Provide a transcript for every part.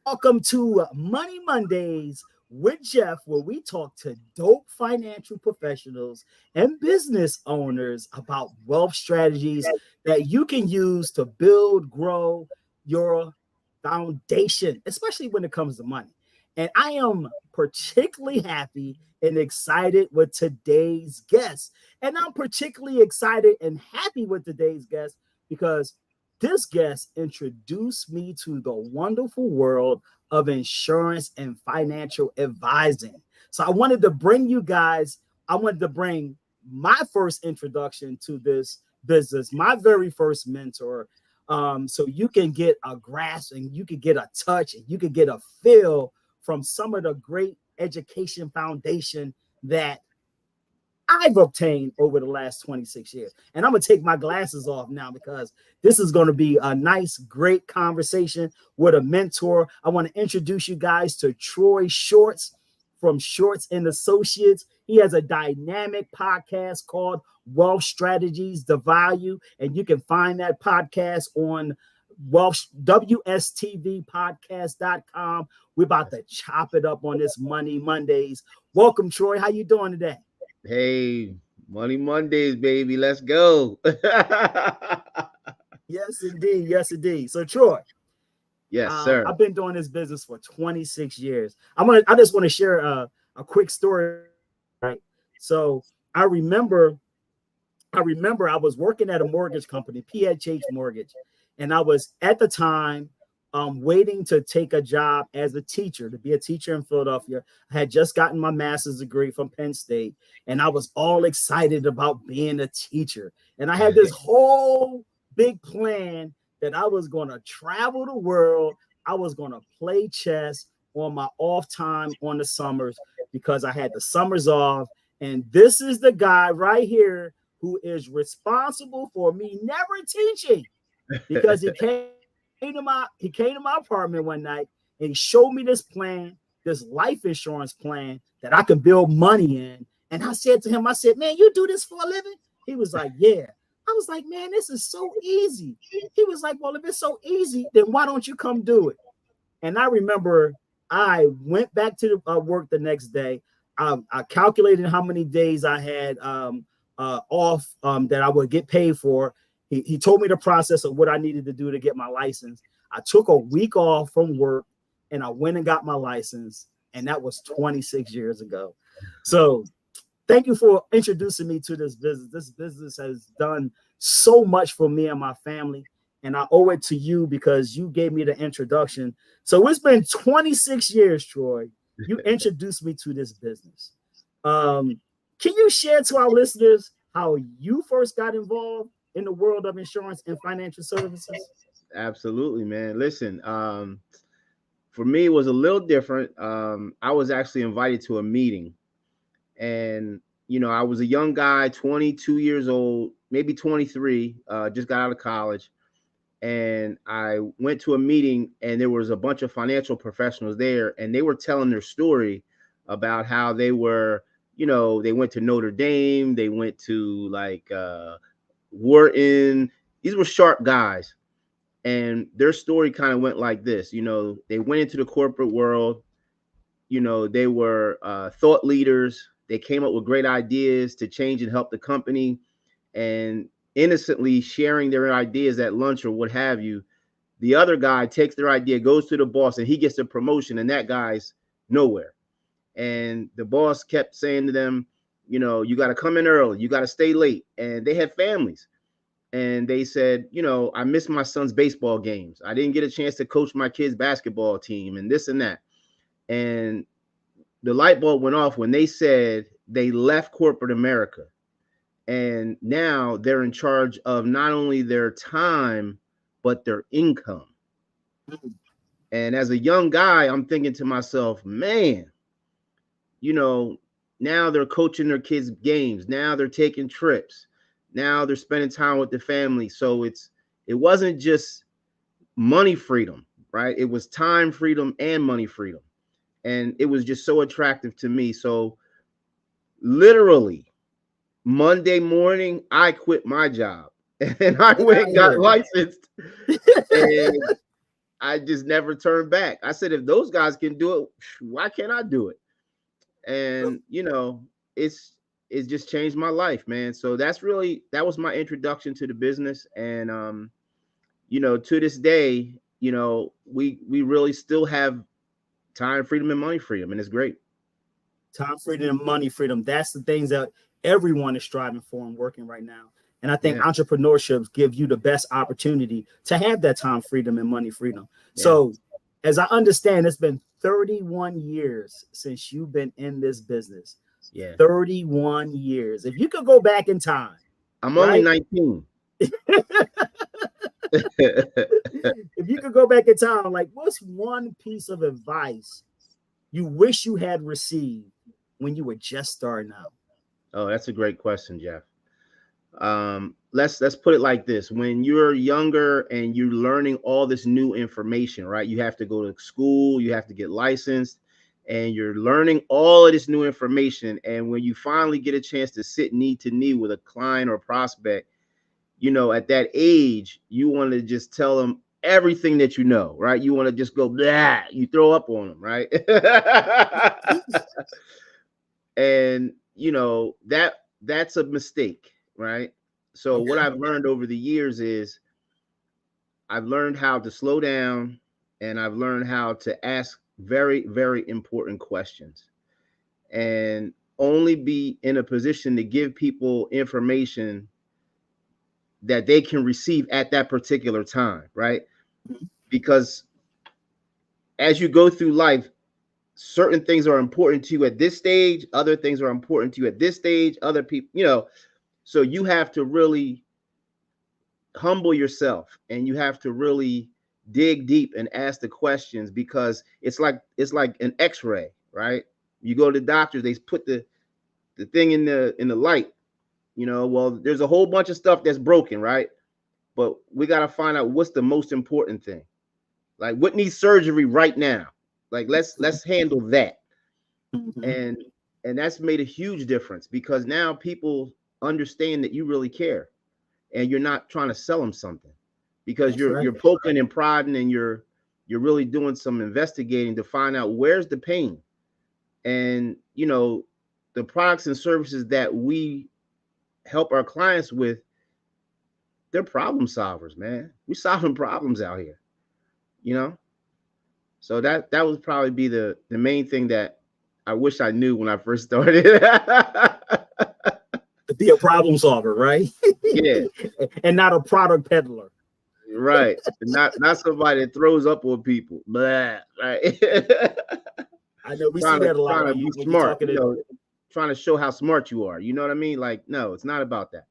Welcome to Money Mondays with Jeff, where we talk to dope financial professionals and business owners about wealth strategies that you can use to build, grow your foundation, especially when it comes to money. And I am particularly happy and excited with today's guest. And I'm particularly excited and happy with today's guest because this guest introduced me to the wonderful world of insurance and financial advising. So I wanted to bring my first introduction to this business, my very first mentor. So you can get a grasp and you can get a touch and you can get a feel from some of the great education foundation that I've obtained over the last 26 years. And I'm going to take my glasses off now because this is going to be a nice, great conversation with a mentor. I want to introduce you guys to Troy Shorts from Shorts and Associates. He has a dynamic podcast called Wealth Strategies, The Value, and you can find that podcast on WSTVpodcast.com. We're about to chop it up on this Money Mondays. Welcome, Troy. How you doing today? Hey, Money Mondays, baby. Let's go. Yes, indeed. Yes, indeed. So, Troy, Yes, sir. I've been doing this business for 26 years. I just want to share a quick story. Right. So I was working at a mortgage company, PHH Mortgage, and I was at the time waiting to take a job as a teacher, to be a teacher in Philadelphia. I had just gotten my master's degree from Penn State, and I was all excited about being a teacher. And I had this whole big plan that I was going to travel the world. I was going to play chess on my off time on the summers because I had the summers off. And this is the guy right here who is responsible for me never teaching, because he came to my apartment one night and he showed me this plan, this life insurance plan that I could build money in. And I said to him, I said, man, you do this for a living? He was like, yeah. I was like, man, this is so easy. He was like, well, if it's so easy, then why don't you come do it? And I remember I went back to work the next day. I calculated how many days I had off that I would get paid for. He told me the process of what I needed to do to get my license. I took a week off from work and I went and got my license. And that was 26 years ago. So thank you for introducing me to this business. This business has done so much for me and my family. And I owe it to you because you gave me the introduction. So it's been 26 years, Troy. You introduced me to this business. Can you share to our listeners how you first got involved in the world of insurance and financial services? Absolutely, man. Listen, for me, it was a little different. I was actually invited to a meeting, and I was a young guy, 22 years old, maybe 23, just got out of college. And I went to a meeting and there was a bunch of financial professionals there, and they were telling their story about how they were, they went to Notre Dame, they went to Wharton. These were sharp guys. And their story kind of went like this. They went into the corporate world. They were thought leaders. They came up with great ideas to change and help the company, and innocently sharing their ideas at lunch or what have you. The other guy takes their idea, goes to the boss, and he gets a promotion, and that guy's nowhere. And the boss kept saying to them, you got to come in early, you got to stay late. And they had families. And they said, I missed my son's baseball games. I didn't get a chance to coach my kid's basketball team and this and that. And the light bulb went off when they said they left corporate America. And now they're in charge of not only their time, but their income. And as a young guy, I'm thinking to myself, man, now they're coaching their kids' games. Now they're taking trips. Now they're spending time with the family. So it wasn't just money freedom, right? It was time freedom and money freedom. And it was just so attractive to me. So literally, Monday morning, I quit my job and I went and got licensed. And I just never turned back. I said, if those guys can do it, why can't I do it? And it's it's just changed my life, man. So that was my introduction to the business. And to this day, we really still have time freedom and money freedom, and it's great. Time freedom and money freedom. That's the things that everyone is striving for and working right now. And I think Yeah, entrepreneurships give you the best opportunity to have that time freedom and money freedom. yeah, So, as I understand, it's been 31 years since you've been in this business. yeah. 31 years. If you could go back in time, I'm only right? 19. If you could go back in time, like what's one piece of advice you wish you had received when you were just starting out? Oh, that's a great question, Jeff. Let's put it like this: when you're younger and you're learning all this new information, right? You have to go to school, you have to get licensed, and you're learning all of this new information. And when you finally get a chance to sit knee to knee with a client or prospect, at that age, you want to just tell them everything that you know, right? You want to just go, blah, you throw up on them, right? And that's a mistake, right? So what Okay. I've learned over the years is I've learned how to slow down, and I've learned how to ask very, very important questions, and only be in a position to give people information that they can receive at that particular time, right? Because as you go through life, certain things are important to you at this stage, other things are important to you at this stage, other people, so you have to really humble yourself, and you have to really dig deep and ask the questions, because it's like an x-ray, right? You go to the doctor, they put the thing in the light, well, there's a whole bunch of stuff that's broken, right? But we got to find out what's the most important thing. Like, what needs surgery right now? Like, let's handle that. Mhm. and and that's made a huge difference, because now people understand that you really care, and you're not trying to sell them something, because That's you're right. poking and prodding, and you're really doing some investigating to find out where's the pain. And the products and services that we help our clients with, they're problem solvers, man. We're solving problems out here, you know so that would probably be the main thing that I wish I knew when I first started. To be a problem solver, right? Yeah, And not a product peddler. right. Not somebody that throws up on people. Blah, right. I know we see trying to that a lot trying to when be you're smart, talking to. trying to show how smart you are. You know what I mean? Like, no, it's not about that.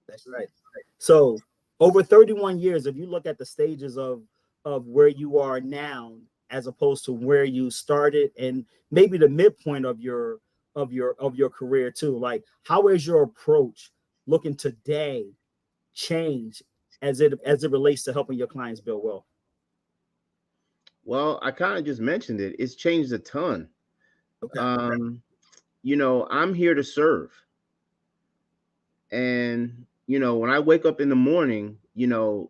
That's right. So over 31 years, if you look at the stages of where you are now, as opposed to where you started, and maybe the midpoint of your career too, like how is your approach looking today change as it relates to helping your clients build wealth? Well, I kind of just mentioned it. It's changed a ton. Okay. Um, I'm here to serve. And when I wake up in the morning, the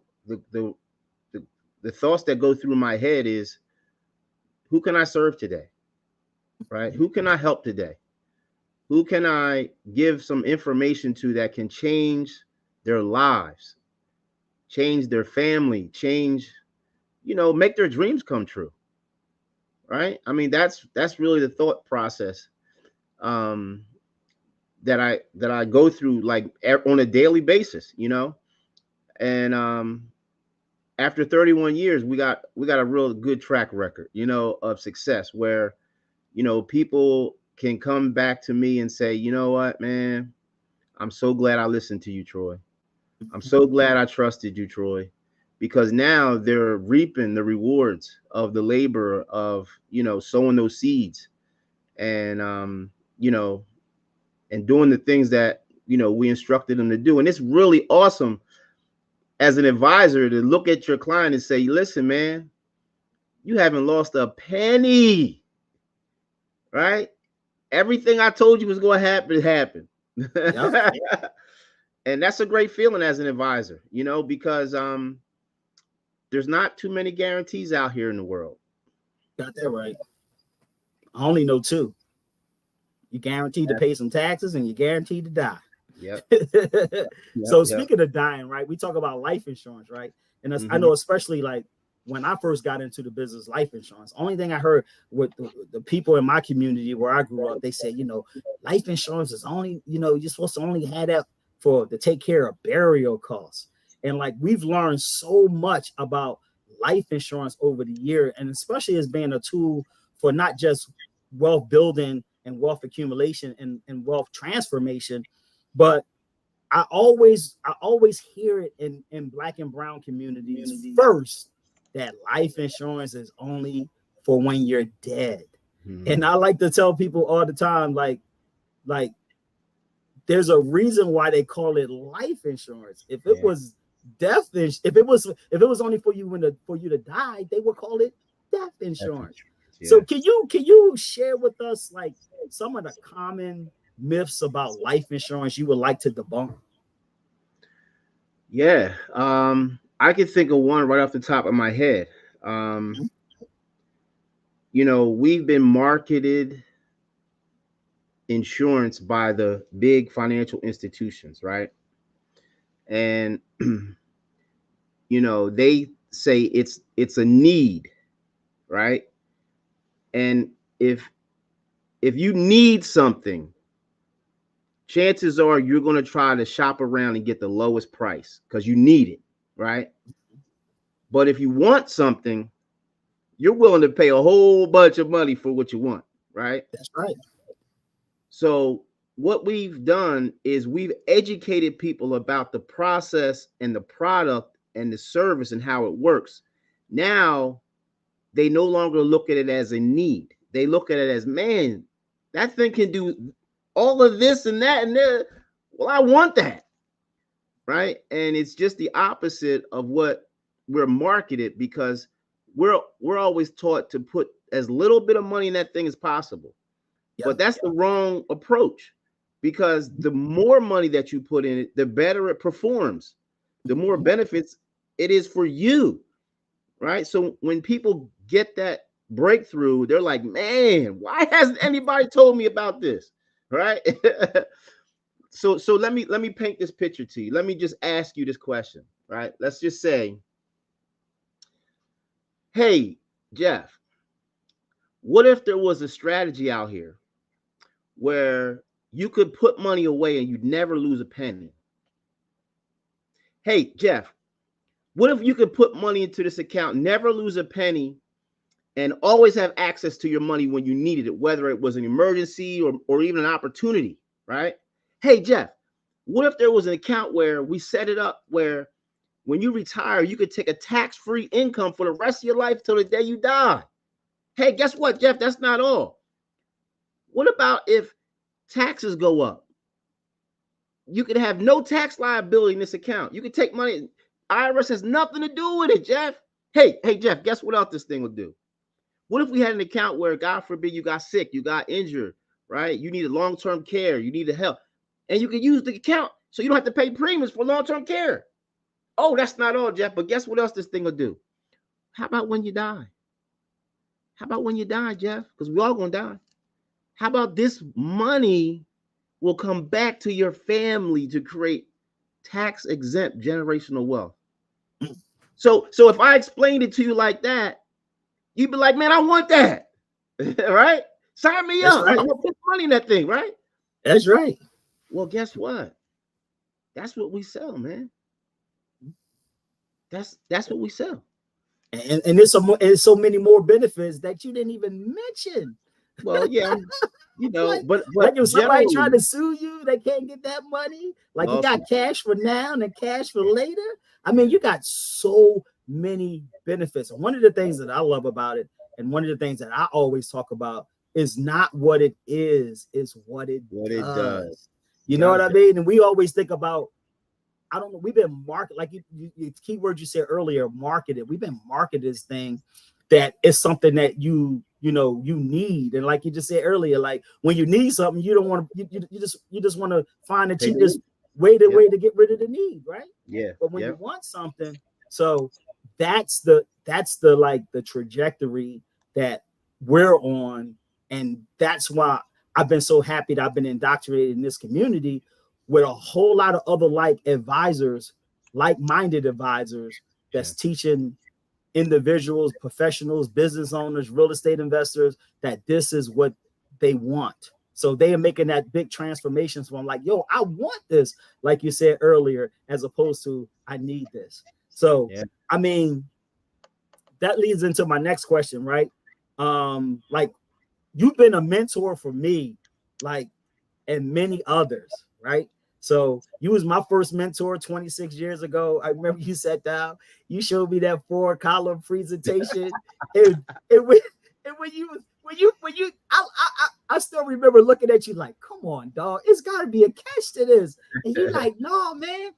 the thoughts that go through my head is, who can I serve today? Right? Who can I help today? Who can I give some information to that can change their lives, change their family, change, make their dreams come true. Right? I mean, that's really the thought process, um, that I go through, like, on a daily basis, and after 31 years, we got a real good track record, of success, where people can come back to me and say, you know what, man, I'm so glad I listened to you, Troy. I'm so glad I trusted you, Troy, because now they're reaping the rewards of the labor of, sowing those seeds, and you know and doing the things that we instructed them to do. And it's really awesome as an advisor to look at your client and say, listen, man, you haven't lost a penny, right? Everything I told you was going to happen happened. Yep. And that's a great feeling as an advisor, because there's not too many guarantees out here in the world. Got that right. I only know two. You guaranteed to pay some taxes and you're guaranteed to die. Yep. So Yep. speaking of dying, right? We talk about life insurance, right? And I Mm-hmm. know, especially like when I first got into the business, life insurance. Only thing I heard with the people in my community where I grew up, they said, life insurance is only, you're supposed to only have that to take care of burial costs. And like we've learned so much about life insurance over the year, and especially as being a tool for not just wealth building and wealth accumulation and wealth transformation, but I always hear it in Black and brown communities first that life insurance is only for when you're dead. Mm-hmm. And I like to tell people all the time, like there's a reason why they call it life insurance. If it was death, if it was only for you for you to die, they would call it death insurance. Yeah. So can you share with us like some of the common myths about life insurance you would like to debunk? Yeah, I could think of one right off the top of my head. We've been marketed insurance by the big financial institutions, right? And they say it's a need, right? And if you need something, chances are you're going to try to shop around and get the lowest price because you need it, right? But if you want something, you're willing to pay a whole bunch of money for what you want, right? That's right. So what we've done is we've educated people about the process and the product and the service and how it works. Now they no longer look at it as a need. They look at it as, man, that thing can do all of this and that and that. Well, I want that, right? And it's just the opposite of what we're marketed, because we're always taught to put as little bit of money in that thing as possible. But that's the wrong approach, because the more money that you put in it, the better it performs, the more benefits it is for you, right? So when people get that breakthrough, they're like, man, why hasn't anybody told me about this, right? So let me paint this picture to you. Let me just ask you this question, right? Let's just say, hey, Jeff, what if there was a strategy out here where you could put money away and you'd never lose a penny? Hey, Jeff, what if you could put money into this account, never lose a penny, and always have access to your money when you needed it, whether it was an emergency or even an opportunity, right? Hey, Jeff, what if there was an account where we set it up where when you retire, you could take a tax-free income for the rest of your life till the day you die? Hey, guess what, Jeff? That's not all. What about if taxes go up? You could have no tax liability in this account. You could take money. IRS has nothing to do with it, Jeff. Hey, Jeff, guess what else this thing will do? What if we had an account where, God forbid, you got sick, you got injured, right? You needed long-term care, you needed help, and you could use the account so you don't have to pay premiums for long-term care. Oh, that's not all, Jeff, but guess what else this thing will do? How about when you die? How about when you die, Jeff? Because we all gonna die. How about this money will come back to your family to create tax-exempt generational wealth? So if I explained it to you like that, you'd be like, man, I want that. Right? Sign me up. Right. I'm gonna put money in that thing, right? That's right. Well, guess what? That's what we sell, man. That's what we sell. And there's so many more benefits that you didn't even mention. Well, yeah, but like if somebody trying to sue you, they can't get that money. Like you got cash for now and cash for later. I mean, you got so many benefits. And one of the things that I love about it, and one of the things that I always talk about, is not what it is what it does. You know what I mean? And we always think about, I don't know, we've been marketed, like you keyword you said earlier, marketed. We've been marketed this thing that is something that you need. And like you just said earlier, like when you need something, you don't want to, you just want to find the cheapest way to get rid of the need, right? Yeah. But when you want something, so that's the like the trajectory that we're on, and that's why I've been so happy that I've been indoctrinated in this community with a whole lot of other like advisors, like-minded advisors Yeah. that's teaching individuals, professionals, business owners, real estate investors that this is what they want. So they are making that big transformation from like, yo, I want this, like you said earlier, as opposed to I need this. So, Yeah. I mean, that leads into my next question, right? Like you've been a mentor for me, like, and many others, right? So you was my first mentor 26 years ago. I remember you sat down, you showed me that 4-column presentation, and, and when I still remember looking at you like, come on, dog, it's got to be a catch to this, and you like, no, man.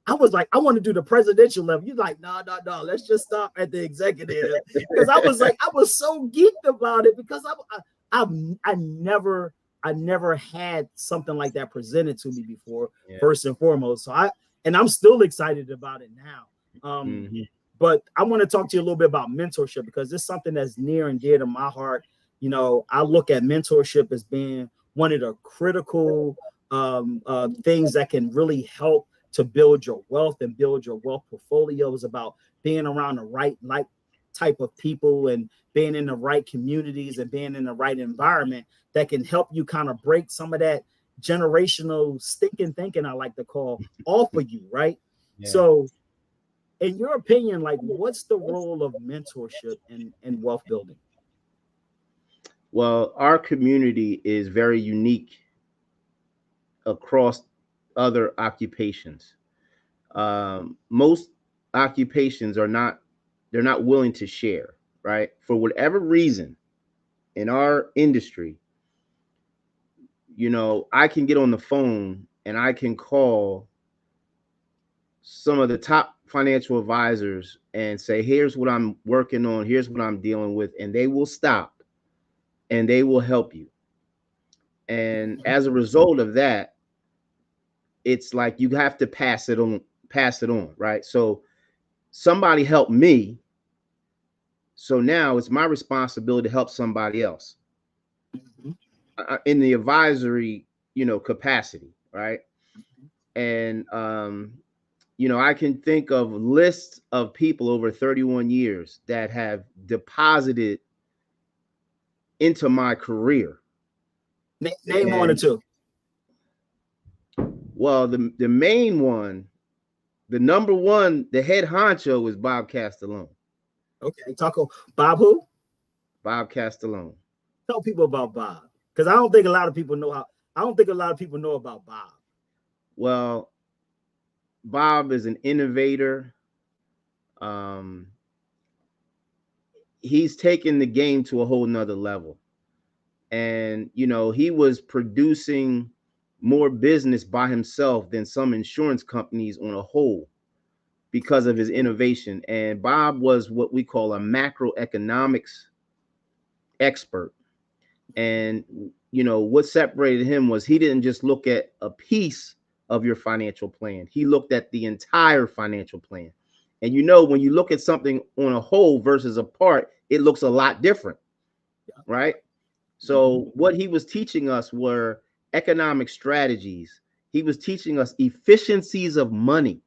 I was like, I want to do the presidential level. You like, no, no, no. Let's just stop at the executive, because I was like, I was so geeked about it because I never had something like that presented to me before, Yeah. first and foremost. So I'm still excited about it now. Mm-hmm. But I want to talk to you a little bit about mentorship because it's something that's near and dear to my heart. You know, I look at mentorship as being one of the critical things that can really help to build your wealth and build your wealth portfolios, about being around the right like type of people and being in the right communities and being in the right environment that can help you kind of break some of that generational stinking thinking, I like to call, off of you, right? Yeah. So in your opinion, like what's the role of mentorship in wealth building? Well, our community is very unique across other occupations. Most occupations are not, they're not willing to share, right? For whatever reason, in our industry, I can get on the phone and I can call some of the top financial advisors and say, here's what I'm working on, here's what I'm dealing with, and they will stop and they will help you. And as a result of that, it's like you have to pass it on, right? So somebody helped me, so now it's my responsibility to help somebody else in the advisory, capacity, right? And I can think of lists of people over 31 years that have deposited into my career. Name one or And two. well, the main one, the number one, the head honcho is Bob Castellone. Okay, Taco Bob who? Bob Castellone. Tell people about Bob, because I don't think a lot of people know how. I don't think a lot of people know about Bob. Well, Bob is an innovator. Um, he's taken the game to a whole nother level. And, he was producing more business by himself than some insurance companies on a whole because of his innovation. And Bob was what we call a macroeconomics expert. And, what separated him was he didn't just look at a piece of your financial plan, he looked at the entire financial plan. And when you look at something on a whole versus a part, it looks a lot different, right? So what he was teaching us were economic strategies. He was teaching us efficiencies of money.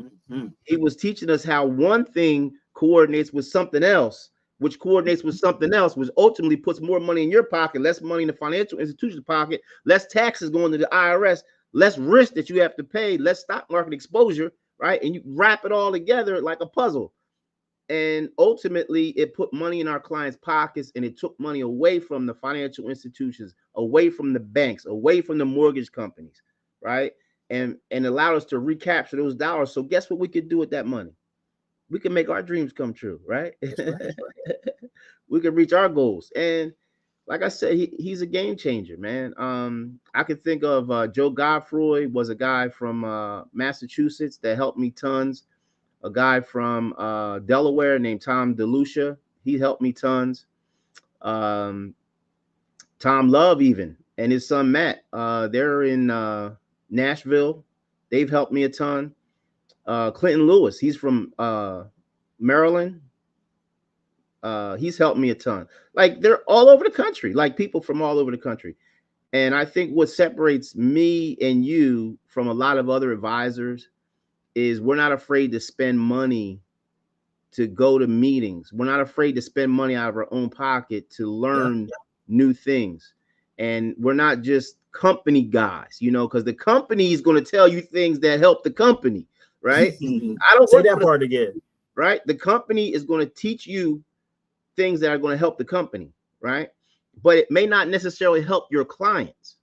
Mm-hmm. He was teaching us how one thing coordinates with something else, which coordinates with something else, which ultimately puts more money in your pocket, less money in the financial institution's pocket, less taxes going to the IRS, less risk that you have to pay, less stock market exposure, right? And you wrap it all together like a puzzle. And ultimately, it put money in our clients' pockets, and it took money away from the financial institutions, away from the banks, away from the mortgage companies, right? And allowed us to recapture those dollars. So guess what we could do with that money? We can make our dreams come true, right? That's right. We can reach our goals. And like I said, he's a game changer, man. I could think of Joe Godfroy was a guy from Massachusetts that helped me tons. A guy from Delaware named Tom DeLucia. He helped me tons. Um, Tom Love, even, and his son Matt. They're in Nashville. They've helped me a ton. Clinton Lewis, he's from Maryland. He's helped me a ton. Like they're all over the country, like people from all over the country. And I think what separates me and you from a lot of other advisors is we're not afraid to spend money to go to meetings. We're not afraid to spend money out of our own pocket to learn new things. And we're not just company guys, you know, because the company is going to tell you things that help the company, right? I don't say work that for the, part again. right? The company is going to teach you things that are going to help the company, right? But it may not necessarily help your clients.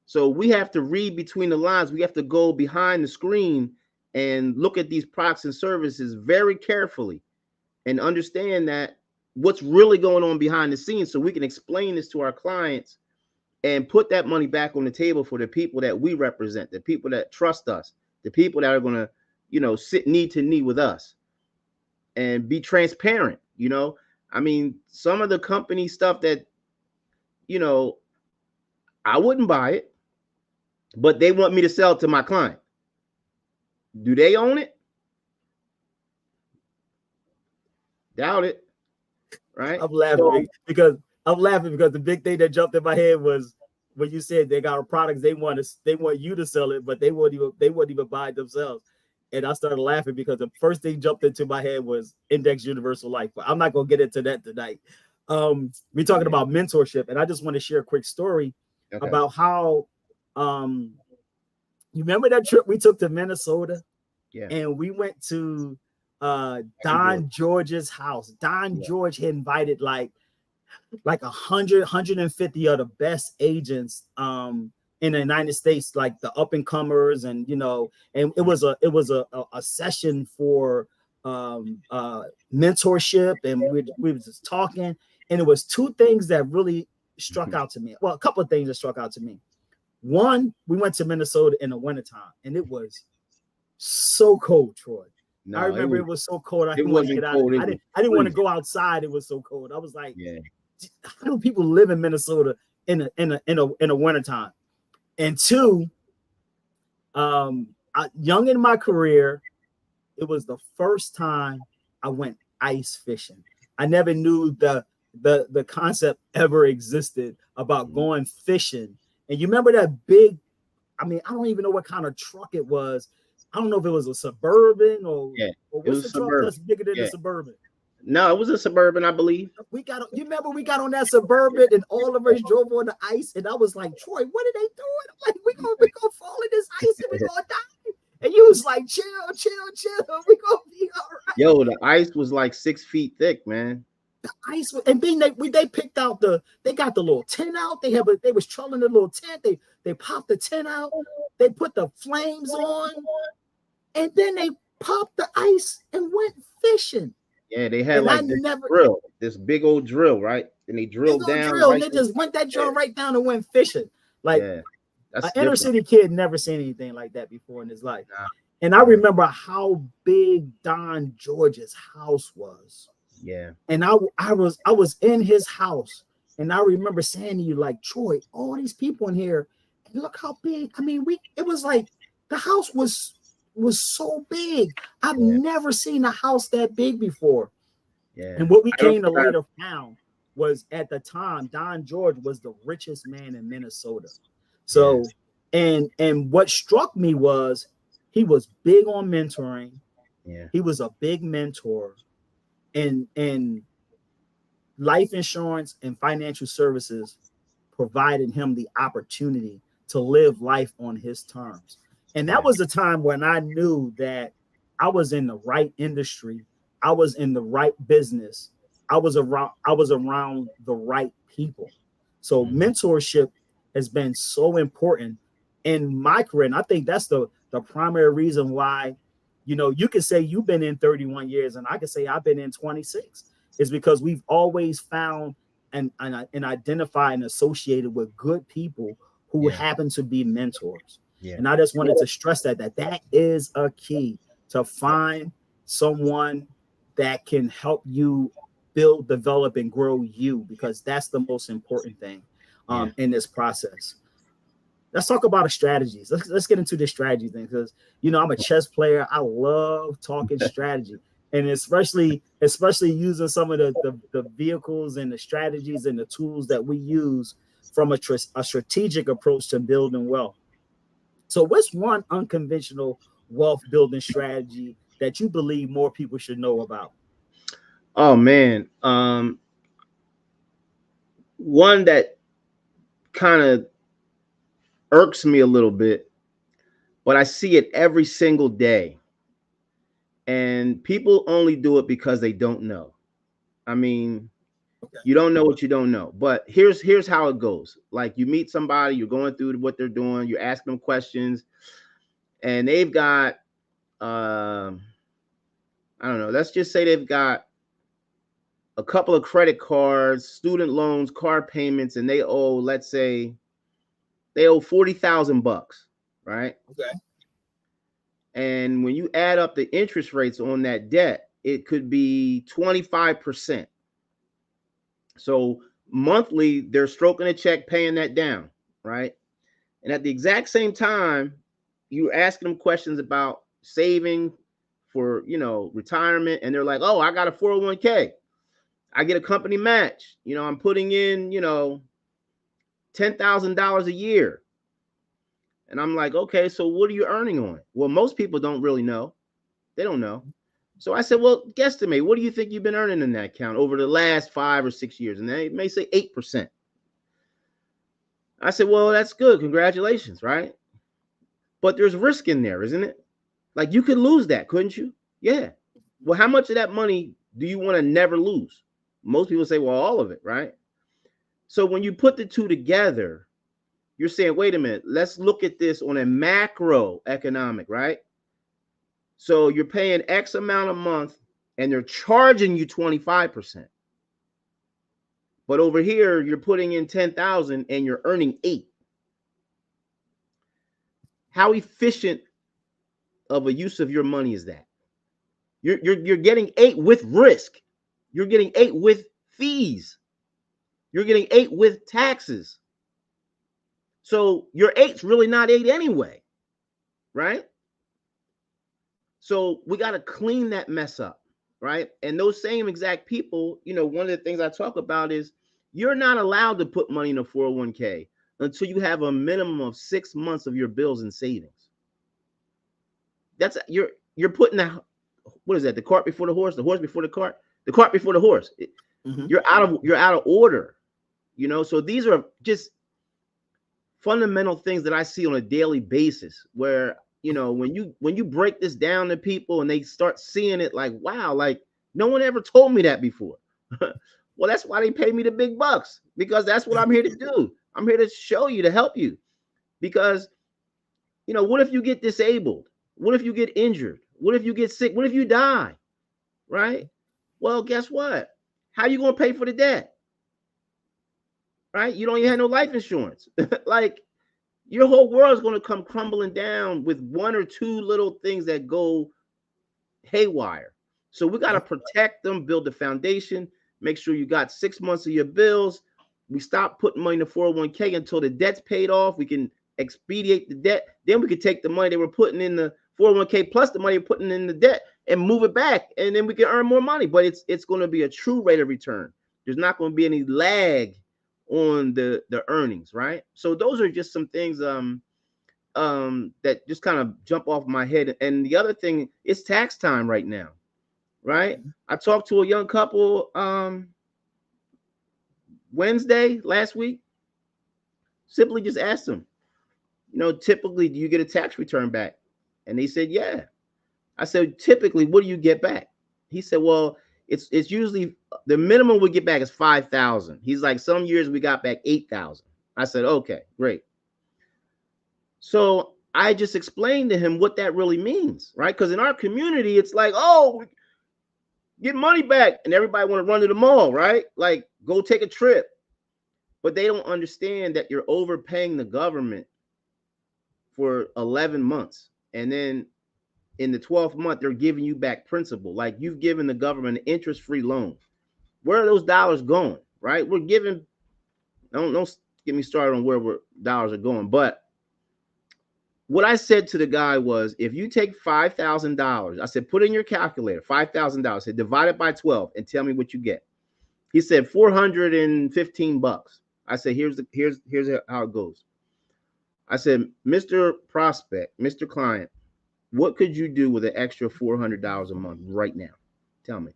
So we have to read between the lines. We have to go behind the screen and look at these products and services very carefully and understand that what's really going on behind the scenes so we can explain this to our clients and put that money back on the table for the people that we represent, the people that trust us, the people that are going to, you know, sit knee to knee with us and be transparent. You know, I mean, some of the company stuff that, you know, I wouldn't buy it, but they want me to sell it to my client. Do they own it? Doubt it. Right. I'm laughing because the big thing that jumped in my head was when you said they got products they want you to sell it, but they won't even buy it themselves. And I started laughing because the first thing jumped into my head was Index Universal Life, but I'm not gonna get into that tonight. We're talking about mentorship, and I just want to share a quick story about how you remember that trip we took to Minnesota? Yeah. And we went to Don George's house. Don George had invited like 150 of the best agents in the United States, like the up and comers, and you know, and it was a session for mentorship, and we were just talking, and it was two things that really struck out to me. Well, a couple of things that struck out to me. One, we went to Minnesota in the wintertime, and it was so cold, Troy. No, I remember it was so cold. I it didn't want to wasn't get out. cold. I didn't want to go outside. It was so cold. I was like, yeah, how do people live in Minnesota in a wintertime? And two, young in my career, it was the first time I went ice fishing. I never knew the concept ever existed about going fishing. And you remember that big, I mean, I don't even know what kind of truck it was. I don't know if it was a Suburban or what's the truck that's bigger than the Suburban? No, it was a Suburban, I believe. You remember we got on that Suburban and all of us drove on the ice, and I was like, Troy, what are they doing? I'm like, we gonna fall in this ice and we gonna die. And you was like, chill. We gonna be all right. Yo, the ice was like 6 feet thick, man. The ice, and then they picked out they got the little tent out. They was trolling the little tent. They popped the tent out. They put the flames on, and then they popped the ice and went fishing. Yeah, they had like this big old drill, right? And they drilled down. They just went that drill right down and went fishing. Like an inner city kid never seen anything like that before in his life. Nah. And I remember how big Don George's house was. Yeah. And I was in his house, and I remember saying to you, like, Troy, all these people in here, and look how big. I mean, it was like the house was so big. I've never seen a house that big before. Yeah. And what we came to later found was at the time, Don George was the richest man in Minnesota. So, and what struck me was he was big on mentoring. Yeah. He was a big mentor. And life insurance and financial services provided him the opportunity to live life on his terms. And that was the time when I knew that I was in the right industry. I was in the right business. I was around the right people. So mentorship has been so important in my career. And I think that's the primary reason why, you know, you can say you've been in 31 years and I can say I've been in 26, is because we've always found and identified and associated with good people who happen to be mentors. Yeah. And I just wanted to stress that is a key, to find someone that can help you build, develop, and grow you, because that's the most important thing in this process. let's talk about the strategies. Let's get into the strategy thing, because I'm a chess player. I love talking strategy, and especially using some of the vehicles and the strategies and the tools that we use from a strategic approach to building wealth. So, what's one unconventional wealth building strategy that you believe more people should know about? Oh man, one that kind of irks me a little bit, but I see it every single day. And people only do it because they don't know. I mean, Okay. you don't know what you don't know. But here's how it goes. Like you meet somebody, you're going through what they're doing, you're asking them questions, and they've got I don't know, let's just say they've got a couple of credit cards, student loans, car payments, and they owe, let's say, they owe 40,000 bucks, right? Okay. And when you add up the interest rates on that debt, it could be 25%. So monthly, they're stroking a check, paying that down, right? And at the exact same time, you're asking them questions about saving for, retirement. And they're like, oh, I got a 401k. I get a company match. I'm putting in, $10,000 a year. And I'm like, okay, so what are you earning on it? Well, most people don't really know. They don't know. So I said, well, guesstimate, what do you think you've been earning in that account over the last 5 or 6 years? And they may say 8%. I said, well, that's good. Congratulations, right? But there's risk in there, isn't it? Like you could lose that, couldn't you? Yeah. Well, how much of that money do you want to never lose? Most people say, well, all of it, right? So when you put the two together, you're saying, wait a minute, let's look at this on a macroeconomic, right? So you're paying X amount a month and they're charging you 25%. But over here, you're putting in 10,000 and you're earning 8. How efficient of a use of your money is that? You're getting 8 with risk. You're getting 8 with fees. You're getting 8 with taxes. So your 8's really not 8 anyway, right? So we got to clean that mess up, right? And those same exact people, one of the things I talk about is you're not allowed to put money in a 401k until you have a minimum of 6 months of your bills and savings. That's you're putting the, what is that? The cart before the horse before the cart before the horse. Mm-hmm. You're out of order, So these are just fundamental things that I see on a daily basis where, when you break this down to people and they start seeing it like, wow, like no one ever told me that before. Well, that's why they pay me the big bucks, because that's what I'm here to do. I'm here to show you, to help you, because, what if you get disabled? What if you get injured? What if you get sick? What if you die? Right? Well, guess what? How are you going to pay for the debt? Right? You don't even have no life insurance. Like, your whole world is going to come crumbling down with one or two little things that go haywire. So we got to protect them, build the foundation, make sure you got 6 months of your bills. We stop putting money in the 401k until the debt's paid off. We can expedite the debt. Then we can take the money they were putting in the 401k plus the money we're putting in the debt and move it back. And then we can earn more money. But it's going to be a true rate of return. There's not going to be any lag on the earnings, right? So those are just some things that just kind of jump off my head. And the other thing, it's tax time right now, right? I talked to a young couple Wednesday last week. Simply just asked them, typically, do you get a tax return back? And they said, yeah. I said, typically, what do you get back? He said, well, it's usually the minimum we get back is 5,000. He's like, some years we got back 8,000. I said, okay, great. So I just explained to him what that really means, right? Because in our community, it's like, oh, get money back, and everybody want to run to the mall, right? Like, go take a trip. But they don't understand that you're overpaying the government for 11 months. And then in the 12th month, they're giving you back principal. Like, you've given the government an interest-free loan. Where are those dollars going, right? We're giving, don't get me started on where dollars are going, but what I said to the guy was, if you take $5,000, I said, put in your calculator, $5,000, I said, divide it by 12 and tell me what you get. He said, 415 bucks. I said, here's how it goes. I said, Mr. Prospect, Mr. Client, what could you do with an extra $400 a month right now? Tell me.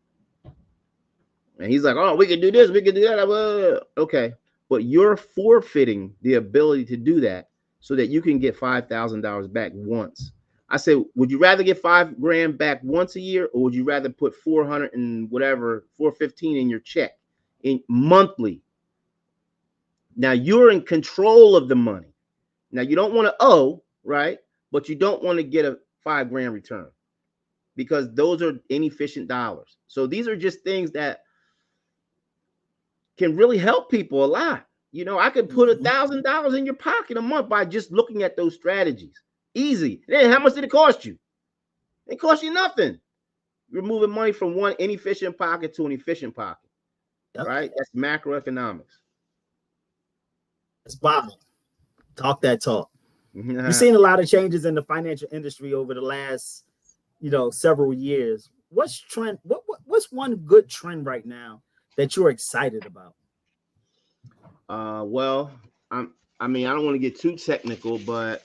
And he's like, oh, we can do this, we can do that. Okay. But you're forfeiting the ability to do that so that you can get $5,000 back once. I said, would you rather get $5,000 back once a year, or would you rather put 400 and whatever, 415 in your check in monthly? Now you're in control of the money. Now you don't want to owe, right? But you don't want to get a $5,000 return, because those are inefficient dollars. So these are just things that can really help people a lot. You know, I could put $1,000 in your pocket a month by just looking at those strategies. Easy. Then how much did it cost you? It cost you nothing. You're moving money from one inefficient pocket to an efficient pocket. Yep. Right? That's macroeconomics. That's Bob. Talk that talk. You've seen a lot of changes in the financial industry over the last, several years. What's trend? What's one good trend right now that you're excited about? Well, I don't want to get too technical, but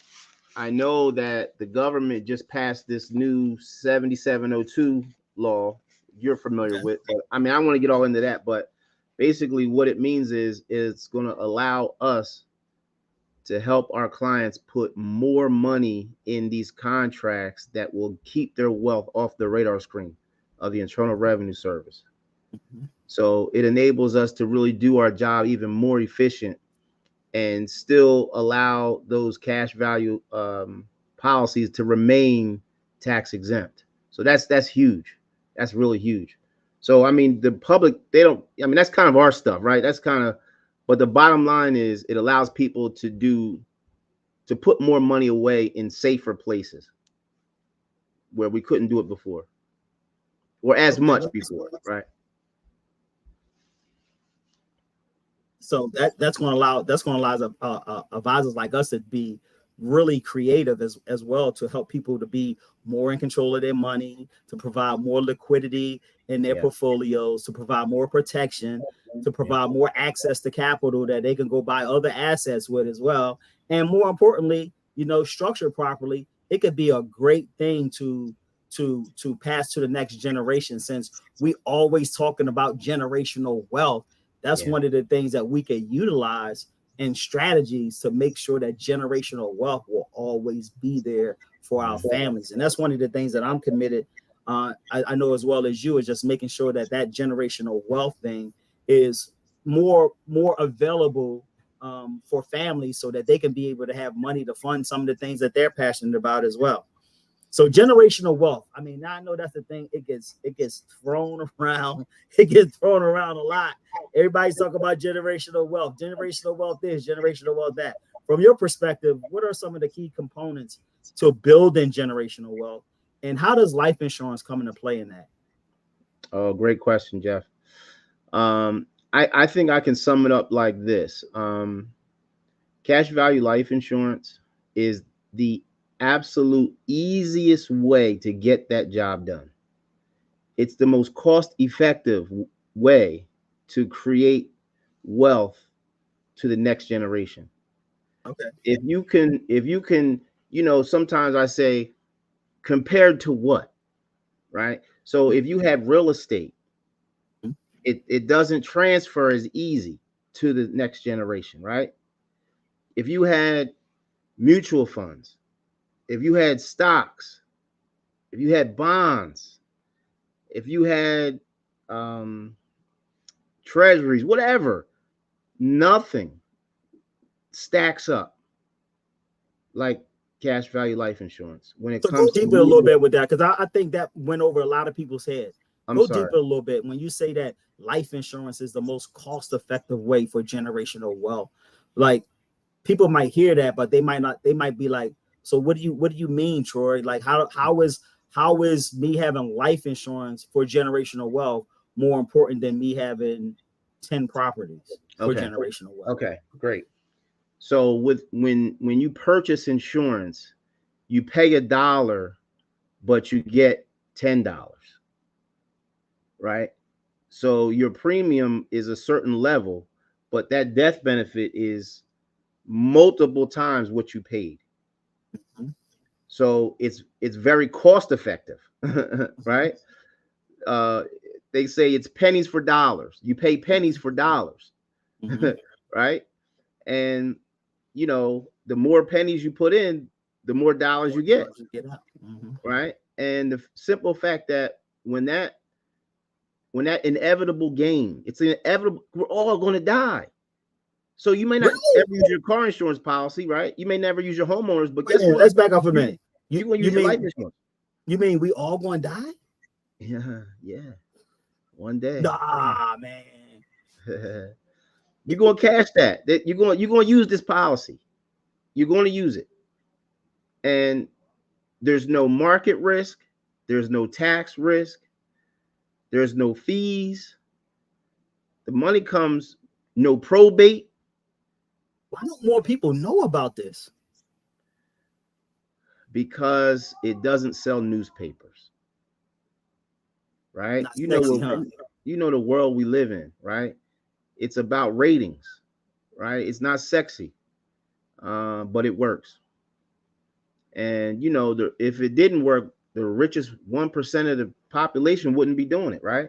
I know that the government just passed this new 7702 law you're familiar with. But, I don't want to get all into that, but basically what it means is it's going to allow us to help our clients put more money in these contracts that will keep their wealth off the radar screen of the Internal Revenue Service. Mm-hmm. So it enables us to really do our job even more efficient and still allow those cash value policies to remain tax exempt. So that's huge. That's really huge. So, the public, that's kind of our stuff, right? But the bottom line is it allows people to put more money away in safer places where we couldn't do it before, or as much before, right? So that's going to allow advisors like us to be really creative as well, to help people to be more in control of their money, to provide more liquidity in their portfolios, to provide more protection, to provide more access to capital that they can go buy other assets with as well. And more importantly, structured properly, it could be a great thing to pass to the next generation, since we always talking about generational wealth. That's one of the things that we can utilize in strategies to make sure that generational wealth will always be there for our families. And that's one of the things that I'm committed. I know as well as you, is just making sure that generational wealth thing is more available for families, so that they can be able to have money to fund some of the things that they're passionate about as well. So generational wealth. Now I know that's the thing. It gets thrown around. It gets thrown around a lot. Everybody's talking about generational wealth this, generational wealth that. From your perspective, what are some of the key components to building generational wealth, and how does life insurance come into play in that? Oh, great question, Jeff. I think I can sum it up like this. Cash value life insurance is the absolute easiest way to get that job done. It's the most cost-effective way to create wealth to the next generation. Okay. If you can, sometimes I say, compared to what, right? So if you have real estate, it doesn't transfer as easy to the next generation, right? If you had mutual funds, if you had stocks, if you had bonds, if you had treasuries, whatever, nothing stacks up like cash value life insurance when it comes to. Go deeper a little bit with that, because I think that went over a lot of people's heads. Go deeper a little bit when you say that life insurance is the most cost-effective way for generational wealth. Like, people might hear that, but they might not. They might be like, "So what do you mean, Troy? Like, how is me having life insurance for generational wealth more important than me having 10 properties for generational wealth?" Okay, great. So when you purchase insurance, you pay $1, but you get $10, right? So your premium is a certain level, but that death benefit is multiple times what you paid. Mhm. So it's very cost effective, right? Uh, they say it's pennies for dollars. You pay pennies for dollars, Mhm. right? And you know, the more pennies you put in, the more dollars you get, Get up. Mhm. right? And the simple fact that when that inevitable gain, it's inevitable, we're all going to die. So you may not Really? ever use your car insurance policy, right? You may never use your homeowners, but Wait a guess minute, what? let's back up a You, minute. you're going to You use your life mean insurance. we all going to die? Yeah, yeah. One day. Nah, man. You're going to cash that. You're going to use this policy. You're going to use it. And there's no market risk, there's no tax risk, there's no fees. The money comes, no probate. Why don't more people know about this? Because it doesn't sell newspapers, right? Not sexy, huh? You know the world we live in, right? It's about ratings, right? It's not sexy, but it works. And you know, if it didn't work, the richest 1% of the population wouldn't be doing it, right?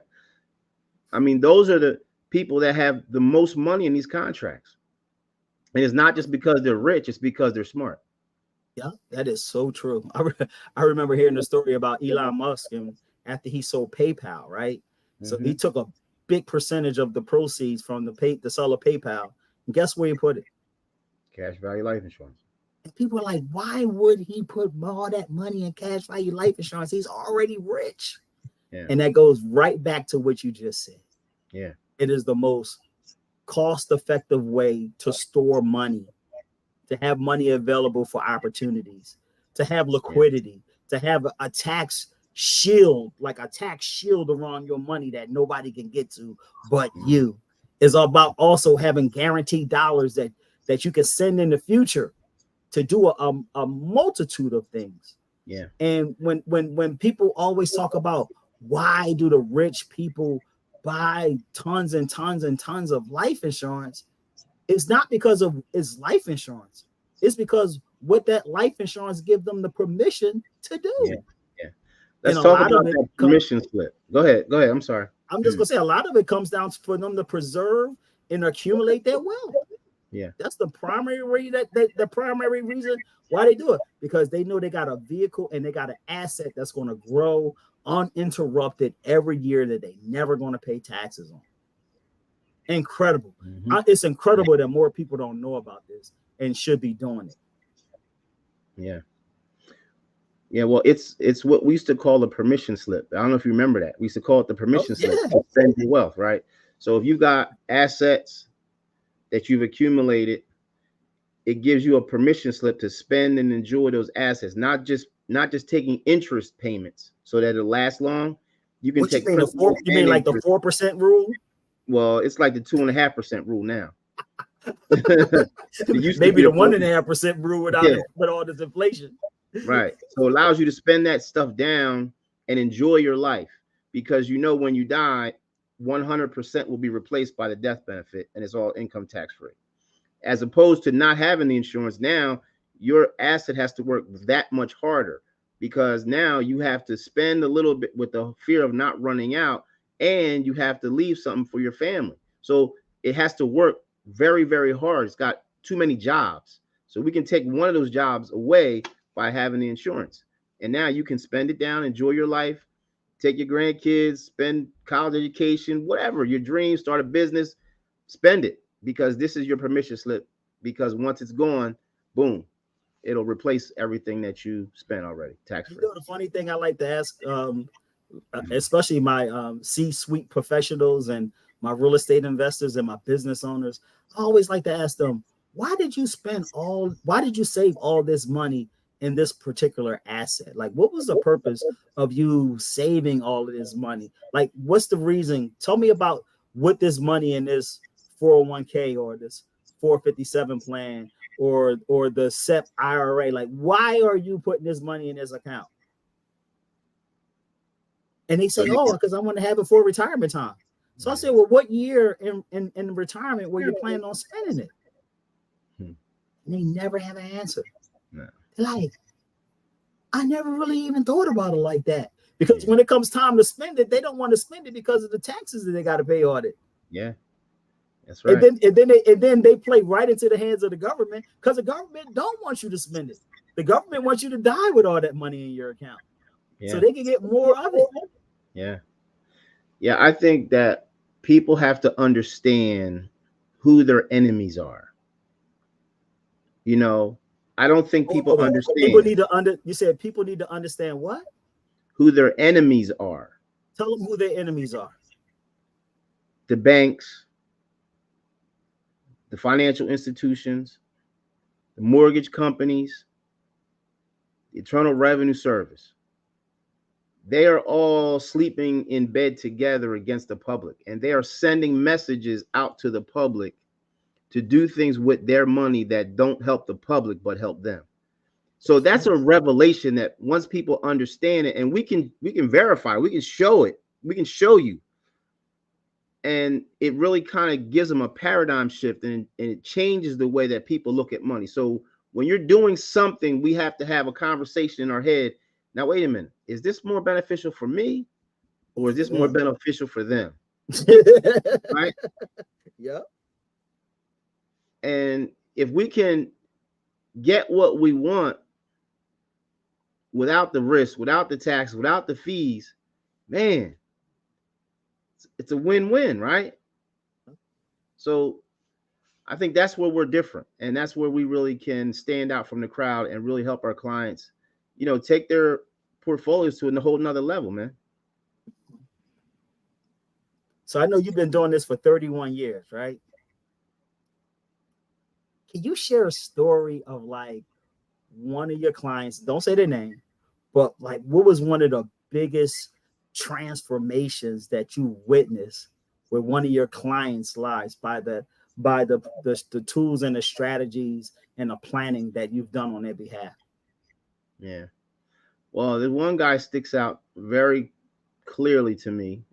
I mean, those are the people that have the most money in these contracts. And it's not just because they're rich, it's because they're smart. Yeah, that is so true. I remember hearing the story about Elon Musk and after he sold PayPal, right? So Mm-hmm. he took a big percentage of the proceeds from the sale of PayPal. And guess where he put it? Cash value life insurance. And people are like, why would he put all that money in cash value life insurance? He's already rich. Yeah. And that goes right back to what you just said. Yeah. It is the most cost-effective way to store money, to have money available for opportunities, to have liquidity, to have a tax shield, like a tax shield around your money that nobody can get to but you. Is about also having guaranteed dollars that you can send in the future to do a multitude of things. Yeah. And when people always talk about why do the rich people buy tons and tons and tons of life insurance, it's not because of it's life insurance. It's because what that life insurance give them the permission to Yeah. do. Yeah. And Let's a talk lot of about it, that permission slip. Go ahead. Go ahead. I'm sorry. I'm just gonna say a lot of it comes down to for them to preserve and accumulate their wealth. Yeah. That's the primary the primary reason why they do it, because they know they got a vehicle and they got an asset that's going to grow uninterrupted every year that they never going to pay taxes on. Incredible. Mm-hmm. It's incredible that more people don't know about this and should be doing it. Yeah. Yeah, well, it's what we used to call a permission slip. I don't know if you remember that. We used to call it the permission slip to spend your wealth, right? So if you've got assets that you've accumulated, it gives you a permission slip to spend and enjoy those assets, not just taking interest payments so that it lasts long. You can What you take mean you mean like the 4% rule? Well, it's like the 2.5% rule now. It used Maybe to the 1.5% rule without with all this inflation. Right. So it allows you to spend that stuff down and enjoy your life, because you know when you die, 100% will be replaced by the death benefit, and it's all income tax free. As opposed to not having the insurance, now your asset has to work that much harder, because now you have to spend a little bit with the fear of not running out, and you have to leave something for your family. So it has to work very, very hard. It's got too many jobs. So we can take one of those jobs away by having the insurance. And now you can spend it down, enjoy your life, take your grandkids, spend college education, whatever, your dreams, start a business, spend it, because this is your permission slip. Because once it's gone, boom, it'll replace everything that you spent already, tax free. You know, the funny thing I like to ask, especially my C-suite professionals and my real estate investors and my business owners, I always like to ask them, why did you save all this money in this particular asset? Like, what was the purpose of you saving all of this money? Like, what's the reason? Tell me about what this money in this 401k or this 457 plan or the SEP IRA. Like, why are you putting this money in this account? And they say, oh, because I want to have it for retirement time. So I said, well, what year in retirement were you planning on spending it? And they never have an answer. No. Like, I never really even thought about it like that. Because when it comes time to spend it, they don't want to spend it because of the taxes that they got to pay on it. Yeah, that's right. And then they play right into the hands of the government, because the government don't want you to spend it. The government wants you to die with all that money in your account, so they can get more of it. Yeah, I think that people have to understand who their enemies are. You know, I don't think people understand. People need to You said people need to understand what? Who their enemies are. Tell them who their enemies are. The banks, the financial institutions, the mortgage companies, the Internal Revenue Service. They are all sleeping in bed together against the public, and they are sending messages out to the public to do things with their money that don't help the public but help them. So that's a revelation that once people understand it, and we can verify, we can show it, we can show you, and it really kind of gives them a paradigm shift, and it changes the way that people look at money. So when you're doing something, we have to have a conversation in our head. Now, wait a minute, is this more beneficial for me, or is this more beneficial for them? Right? Yeah. And if we can get what we want without the risk, without the tax, without the fees, man, it's a win-win, right? So I think that's where we're different, and that's where we really can stand out from the crowd and really help our clients, you know, take their portfolios to a whole nother level, man. So I know you've been doing this for 31 years, right? Can you share a story of like one of your clients, don't say their name, but like what was one of the biggest transformations that you witnessed with one of your clients' lives by the tools and the strategies and the planning that you've done on their behalf? Yeah. Well, the one guy sticks out very clearly to me.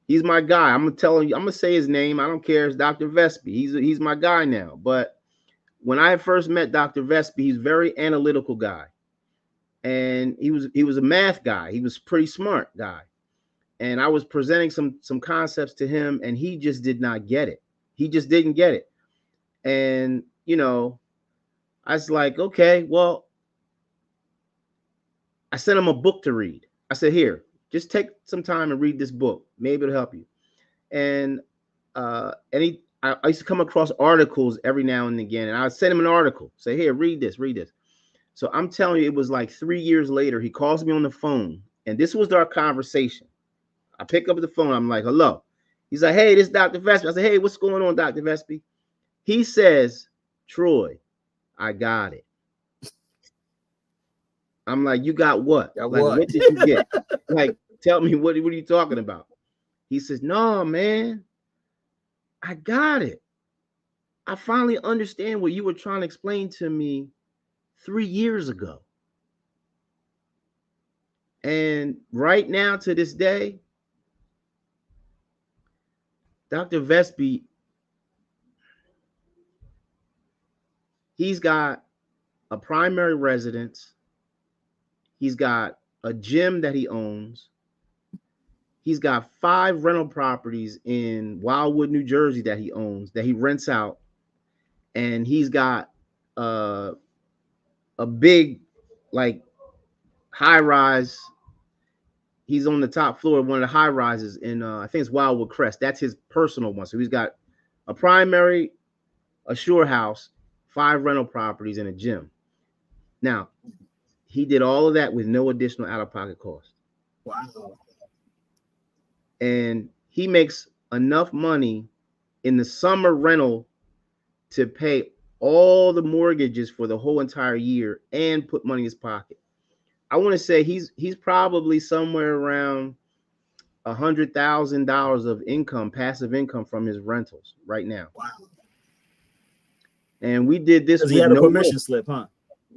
He's my guy. I'm gonna say his name. I don't care. It's Dr. Vespi. He's my guy now. But when I first met Dr. Vespi, he's a very analytical guy, and he was a math guy. He was a pretty smart guy, and I was presenting some concepts to him, and he just did not get it. He just didn't get it, and you know, I was like, okay, well, I sent him a book to read. I said, here, just take some time and read this book. Maybe it'll help you. And I used to come across articles every now and again, and I would send him an article. Say, here, read this. So I'm telling you, it was like 3 years later, he calls me on the phone, and this was our conversation. I pick up the phone. I'm like, hello. He's like, hey, this is Dr. Vespi. I said, hey, what's going on, Dr. Vespi? He says, Troy, I got it. I'm like, you got what? What did you get? Like, tell me, what are you talking about? He says, no, man, I got it. I finally understand what you were trying to explain to me 3 years ago. And right now, to this day, Dr. Vespi, he's got a primary residence. He's got a gym that he owns. He's got 5 rental properties in Wildwood, New Jersey that he owns, that he rents out. And he's got a big, like, high rise. He's on the top floor of one of the high rises in, I think it's Wildwood Crest. That's his personal one. So he's got a primary, a shore house, 5 rental properties, and a gym. Now, he did all of that with no additional out-of-pocket cost. Wow. And he makes enough money in the summer rental to pay all the mortgages for the whole entire year and put money in his pocket. I want to say he's probably somewhere around $100,000 of income, passive income from his rentals right now. Wow. And we did this Because he with had a no risk. permission slip, huh?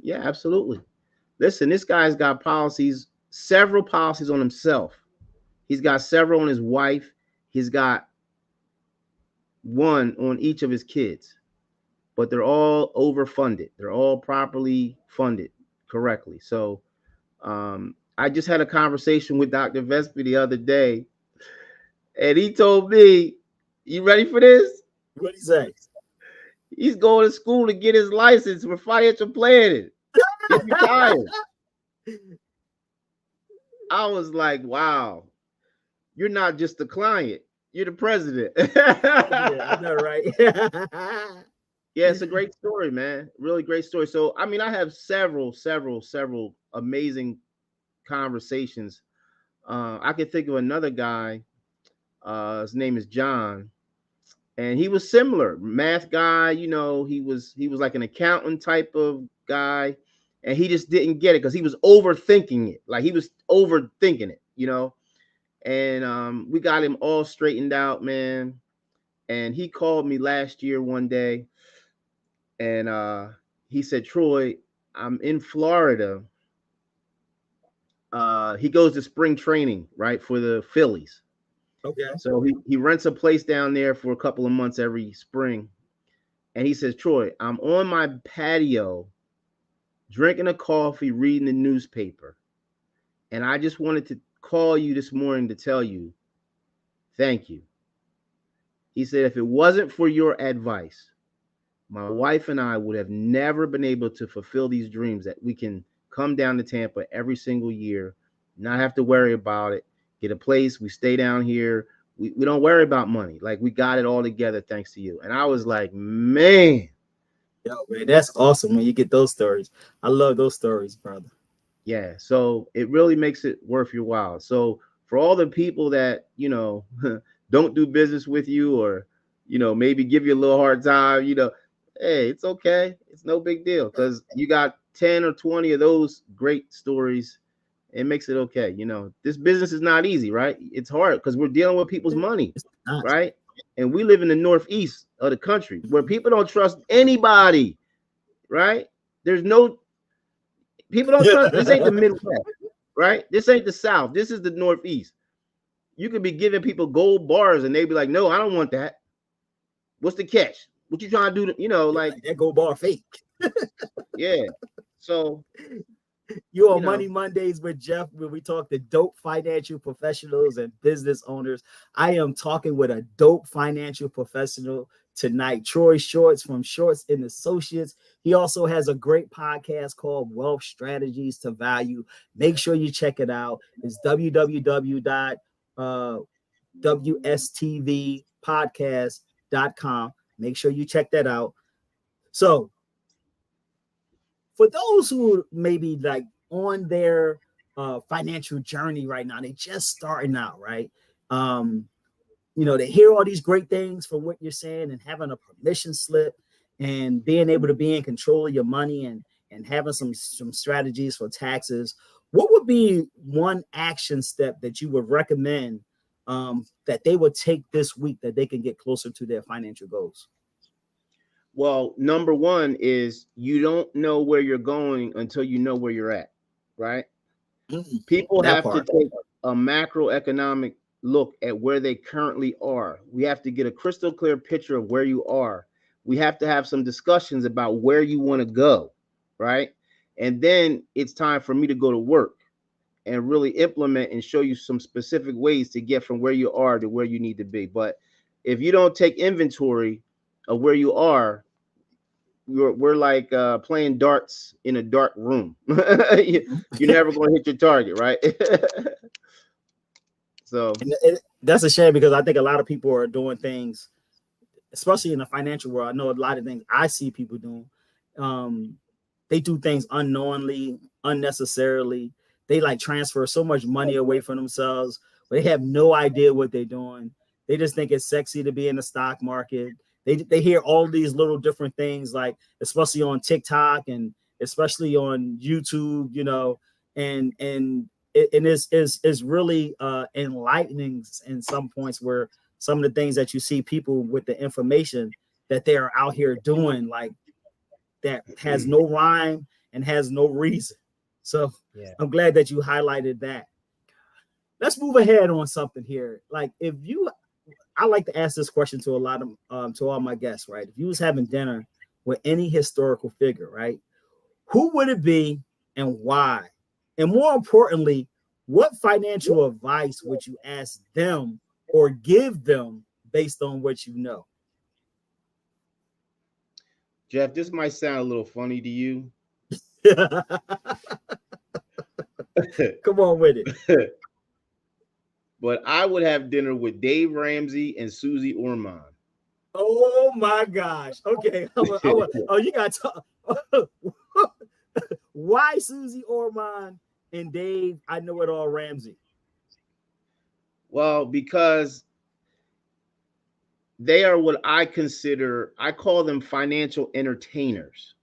Yeah, absolutely. Listen, this guy's got policies, several policies on himself. He's got several on his wife. He's got one on each of his kids, but they're all overfunded. They're all properly funded correctly. So I just had a conversation with Dr. Vespi the other day, and he told me, "You ready for this? What'd he say? He's going to school to get his license for financial planning. He's retired." I was like, "Wow, you're not just the client, you're the president." Yeah, I know, right? Yeah, it's a great story, man. Really great story. So, I mean, I have several amazing conversations. I could think of another guy. His name is John, and he was similar, math guy. You know, he was like an accountant type of guy, and he just didn't get it because he was overthinking it. Like he was overthinking it, you know. And we got him all straightened out, man. And he called me last year one day, and he said, "Troy, I'm in Florida." He goes to spring training, right, for the Phillies. Okay. So he rents a place down there for a couple of months every spring. And he says, "Troy, I'm on my patio drinking a coffee, reading the newspaper. And I just wanted to call you this morning to tell you thank you." He said, "If it wasn't for your advice, my wife and I would have never been able to fulfill these dreams that we can come down to Tampa every single year, not have to worry about it, get a place, we stay down here. We don't worry about money. Like we got it all together thanks to you." And I was like, man. Yo, man, that's awesome when you get those stories. I love those stories, brother. Yeah. So it really makes it worth your while. So for all the people that, don't do business with you or, maybe give you a little hard time, hey, it's okay. It's no big deal because you got 10 or 20 of those great stories. It makes it okay. This business is not easy, right? It's hard because we're dealing with people's money, It's not. right? And we live in the northeast of the country where people don't trust anybody, right? There's no people don't trust. This ain't the Midwest, right? This ain't the South. This is the Northeast. You could be giving people gold bars and they be like, "No, I don't want that. What's the catch? What you trying to do?" Like that gold bar fake. yeah. So You on Money Mondays with Jeff, where we talk to dope financial professionals and business owners. I am talking with a dope financial professional tonight, Troy Shorts from Shorts and Associates. He also has a great podcast called Wealth Strategies to Value. Make sure you check it out. It's www.wstvpodcast.com. Make sure you check that out. So, for those who maybe like on their financial journey right now, they just starting out, right? They hear all these great things from what you're saying and having a permission slip and being able to be in control of your money and having some strategies for taxes. What would be one action step that you would recommend that they would take this week that they can get closer to their financial goals? Well, number one is you don't know where you're going until you know where you're at, right? People have to take a macroeconomic look at where they currently are. We have to get a crystal clear picture of where you are. We have to have some discussions about where you want to go, right? And then it's time for me to go to work and really implement and show you some specific ways to get from where you are to where you need to be. But if you don't take inventory of where you are, we're like playing darts in a dark room. You're never going to hit your target, right? So that's a shame because I think a lot of people are doing things, especially in the financial world. I know a lot of things I see people doing. They do things unknowingly, unnecessarily. They like transfer so much money away from themselves, but they have no idea what they're doing. They just think it's sexy to be in the stock market. They hear all these little different things, like especially on TikTok and especially on YouTube, and it is really enlightening in some points where some of the things that you see people with the information that they are out here doing, like that has no rhyme and has no reason. So Yeah. I'm glad that you highlighted that. Let's move ahead on something here. Like if you, I like to ask this question to a lot of to all my guests, right? If you was having dinner with any historical figure, right? Who would it be and why? And more importantly, what financial advice would you ask them or give them based on what you know? Jeff, this might sound a little funny to you. Come on with it. But I would have dinner with Dave Ramsey and Susie Orman. Oh my gosh. Okay. Oh, you got to why Susie Orman and Dave, I know it all, Ramsey? Well, because they are what I call them financial entertainers.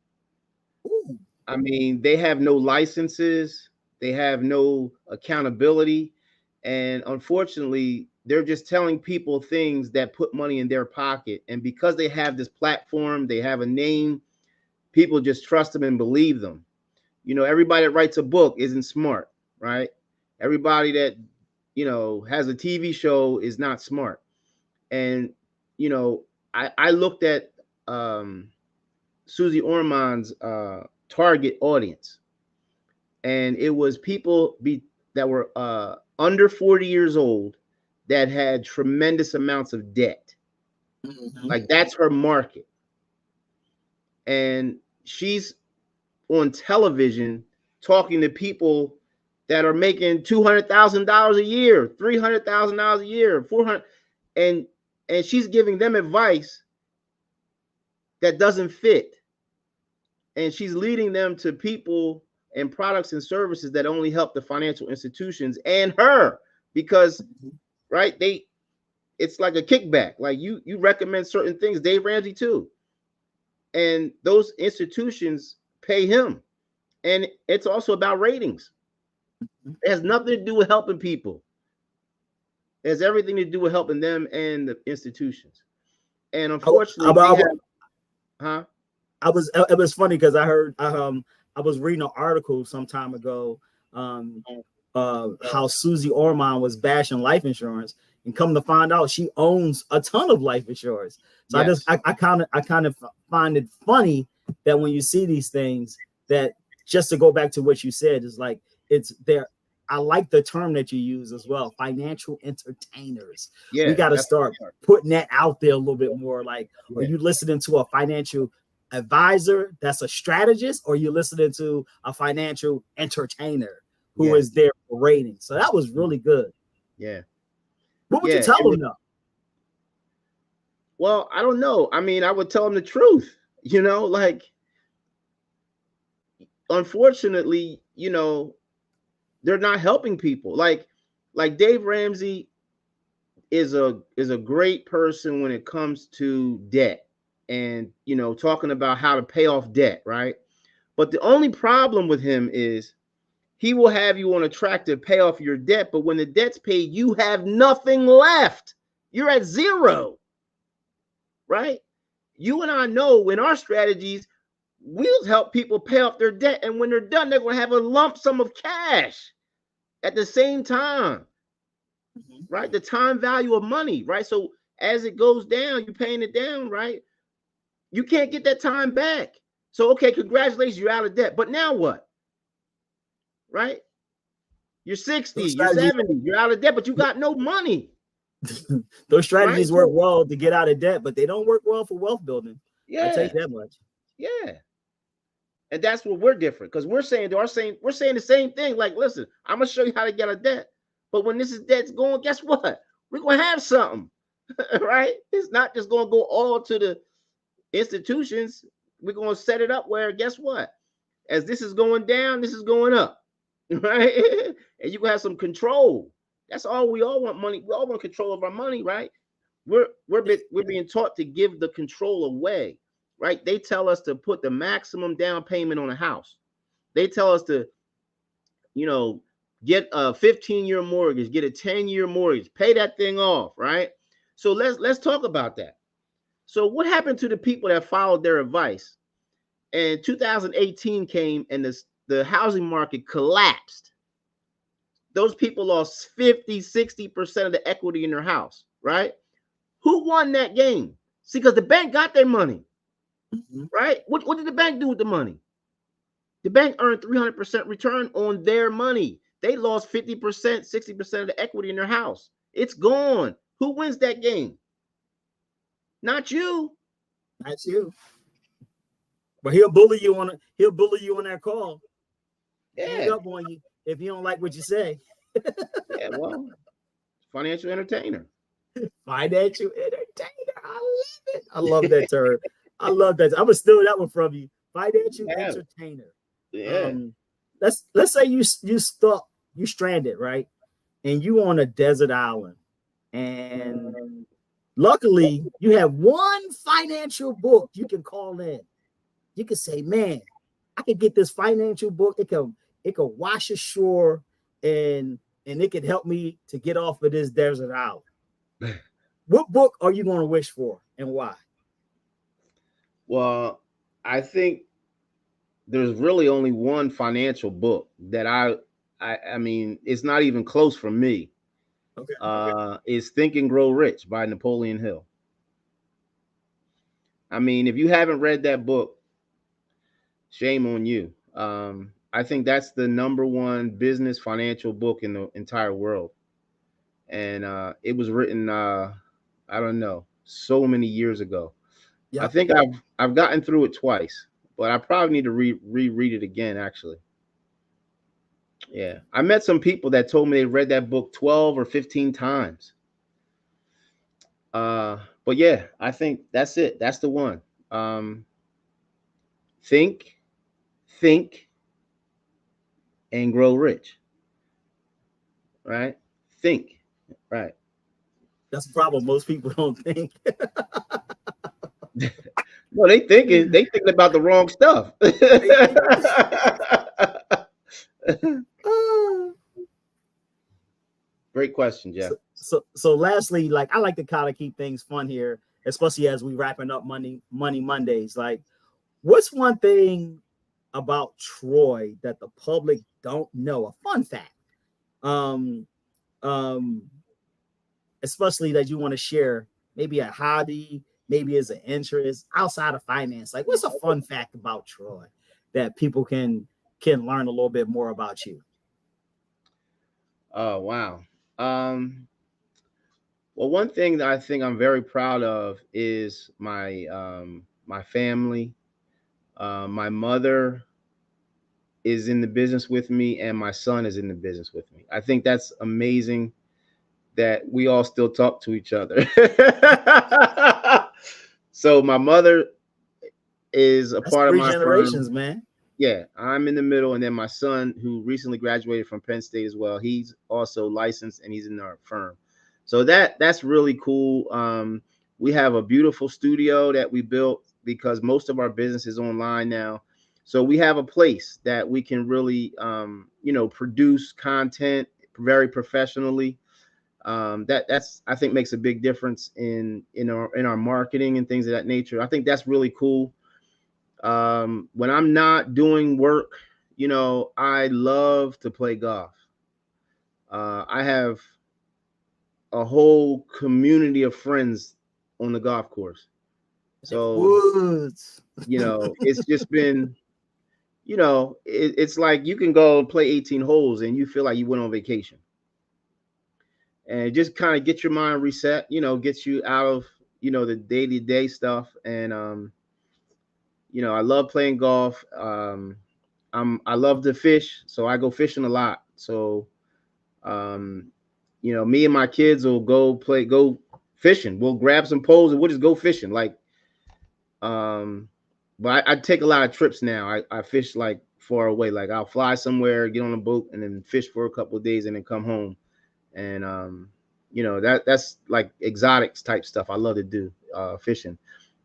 Ooh. I mean, they have no licenses, they have no accountability. And unfortunately, they're just telling people things that put money in their pocket. And because they have this platform, they have a name, people just trust them and believe them. You know, everybody that writes a book isn't smart, right? Everybody that, has a TV show is not smart. And, I looked at Susie Orman's target audience, and it was people that were under 40 years old that had tremendous amounts of debt. Mm-hmm. Like that's her market. And she's on television talking to people that are making $200,000 a year, $300,000 a year, 400, and she's giving them advice that doesn't fit. And she's leading them to people and products and services that only help the financial institutions and her, because right, it's like a kickback. Like you recommend certain things, Dave Ramsey too, and those institutions pay him. And it's also about ratings. It has nothing to do with helping people. It has everything to do with helping them and the institutions. And unfortunately, it was funny because I heard I was reading an article some time ago how Susie Orman was bashing life insurance, and come to find out she owns a ton of life insurance. So yes. I kind of find it funny that when you see these things, that just to go back to what you said, is like it's there. I like the term that you use as well, financial entertainers. Yeah, we got to start putting that out there a little bit more. Like, are you listening to a financial advisor that's a strategist, or are you listening to a financial entertainer who is there for ratings? So that was really good. Yeah. What would you tell them though? Well, I don't know. I mean, I would tell them the truth, like, unfortunately, they're not helping people. Like Dave Ramsey is a great person when it comes to debt and, talking about how to pay off debt, right? But the only problem with him is he will have you on a track to pay off your debt, but when the debt's paid, you have nothing left. You're at zero, right? You and I know in our strategies, we'll help people pay off their debt, and when they're done, they're going to have a lump sum of cash at the same time, right? The time value of money, right? So as it goes down, you're paying it down, right? You can't get that time back. So, okay, congratulations, you're out of debt. But now what? Right? You're 60, you're 70, you're out of debt, but you got no money. Those strategies work well to get out of debt, but they don't work well for wealth building. Yeah. I tell you that much. Yeah. And that's what we're different, because we're saying the same thing. Like, listen, I'm gonna show you how to get out of debt. But when this debt's going, guess what? We're gonna have something, right? It's not just gonna go all to the institutions. We're gonna set it up where, guess what? As this is going down, this is going up, right? And you can have some control. That's all we all want. Money. We all want control of our money, right? We're being taught to give the control away, right? They tell us to put the maximum down payment on a house. They tell us to, get a 15-year mortgage, get a 10-year mortgage, pay that thing off, right? So let's talk about that. So what happened to the people that followed their advice And 2018 came and the housing market collapsed. Those people lost 50, 60% of the equity in their house, right? Who won that game? See, because the bank got their money, Mhm. right? What did the bank do with the money? The bank earned 300% return on their money. They lost 50%, 60% of the equity in their house. It's gone. Who wins that game? Not you. That's you. But he'll bully you on that call. Hang Yeah. up on you if you don't like what you say. Yeah. Well, financial entertainer. Financial entertainer. I love it. I love that term. I love that. I'm gonna steal that one from you. Financial Yeah. entertainer. Yeah. Um, let's say you stranded, right? And you on a desert island, and luckily you have one financial book you can call in. You can say, man, I could get this financial book. It could wash ashore, and it could help me to get off of this desert island. What book are you going to wish for, and why? Well, I think there's really only one financial book that I mean, it's not even close for me. Okay. Is Think and Grow Rich by Napoleon Hill. I mean, if you haven't read that book, shame on you. I think that's the number one business financial book in the entire world, and it was written, I don't know, so many years ago. I Yep. think I've gotten through it twice, but I probably need to reread it again. Actually, yeah, I met some people that told me they read that book 12 or 15 times. But yeah, I think that's it. That's the one. Um, think, think, and grow rich. Right? Think. Right. That's the problem. Most people don't think. No, they thinking about the wrong stuff. They think. Oh. Great question, Jeff. So lastly, like I like to kind of keep things fun here, especially as we wrapping up Money Mondays. Like, what's one thing about Troy that the public don't know? A fun fact. Um, um, especially that you want to share, maybe a hobby, maybe as an interest outside of finance. Like, what's a fun fact about Troy that people can learn a little bit more about you? Oh wow. Um, well, one thing that I think I'm very proud of is my family. My mother is in the business with me, and my son is in the business with me. I think that's amazing that we all still talk to each other. So my mother is a That's part of three my firm. generations, man. Yeah, I'm in the middle, and then my son, who recently graduated from Penn State as well, he's also licensed and he's in our firm. So that's really cool. We have a beautiful studio that we built because most of our business is online now. So we have a place that we can really, produce content very professionally. That's I think makes a big difference in our marketing and things of that nature. I think that's really cool. When I'm not doing work, I love to play golf. I have a whole community of friends on the golf course. Neck of So, woods. it's just been, it's like you can go play 18 holes and you feel like you went on vacation. And just kind of get your mind reset, gets you out of, the day-to-day stuff. And I love playing golf. I love to fish, so I go fishing a lot. So, um, me and my kids will go fishing. We'll grab some poles and we'll just go fishing. Like, but I take a lot of trips now. I fish like far away. Like I'll fly somewhere, get on a boat, and then fish for a couple of days, and then come home. And that's like exotics type stuff. I love to do fishing.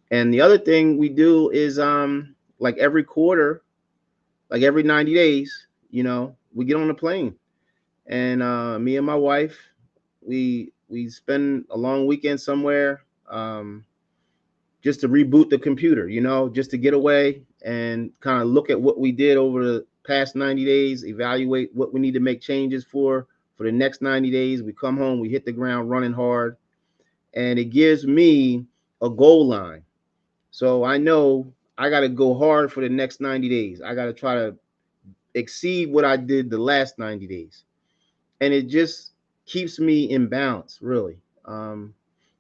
And the other thing we do is like every quarter, like every 90 days, we get on a plane, and me and my wife, we spend a long weekend somewhere, just to reboot the computer, just to get away and kind of look at what we did over the past 90 days, evaluate what we need to make changes for the next 90 days. We come home, we hit the ground running hard, and it gives me a goal line. So I know I got to go hard for the next 90 days. I got to try to exceed what I did the last 90 days. And it just keeps me in balance, really.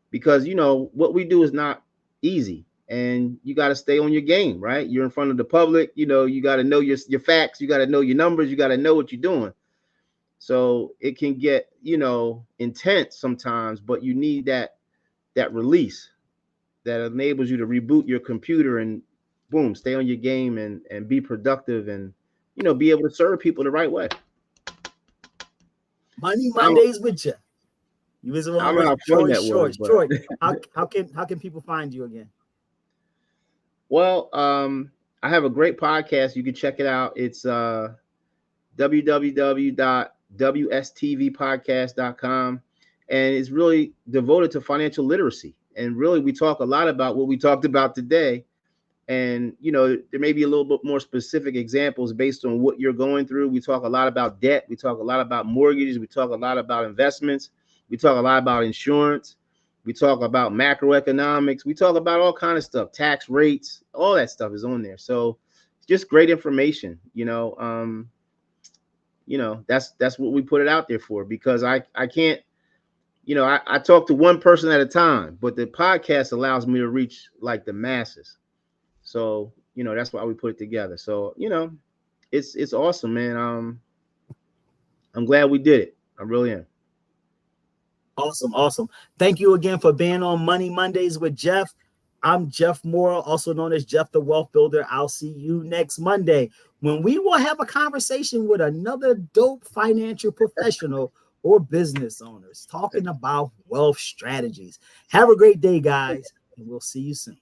Because, you know, what we do is not easy, and you got to stay on your game, right? You're in front of the public, you know, you got to know your facts, you got to know your numbers, you got to know what you're doing. So it can get, you know, intense sometimes, but you need that release that enables you to reboot your computer and boom, stay on your game and be productive and, you know, be able to serve people the right way. Money I don't, Mondays with you. You was I on don't know with how fun Troy that was, Short. but Troy, how can people find you again? well, I have a great podcast. You can check it out. It's www.wstvpodcast.com, and it's really devoted to financial literacy. And really, we talk a lot about what we talked about today. And, you know, there may be a little bit more specific examples based on what you're going through. We talk a lot about debt. We talk a lot about mortgages. We talk a lot about investments. We talk a lot about insurance. We talk about macroeconomics. We talk about all kind of stuff, tax rates, all that stuff is on there. So it's just great information, that's what we put it out there for, because I can't, I talk to one person at a time, but the podcast allows me to reach like the masses. So, that's why we put it together. So, it's awesome, man. I'm glad we did it. I really am. Awesome. Thank you again for being on Money Mondays with Jeff. I'm Jeff Moore, also known as Jeff the Wealth Builder. I'll see you next Monday when we will have a conversation with another dope financial professional or business owners talking about wealth strategies. Have a great day, guys, and we'll see you soon.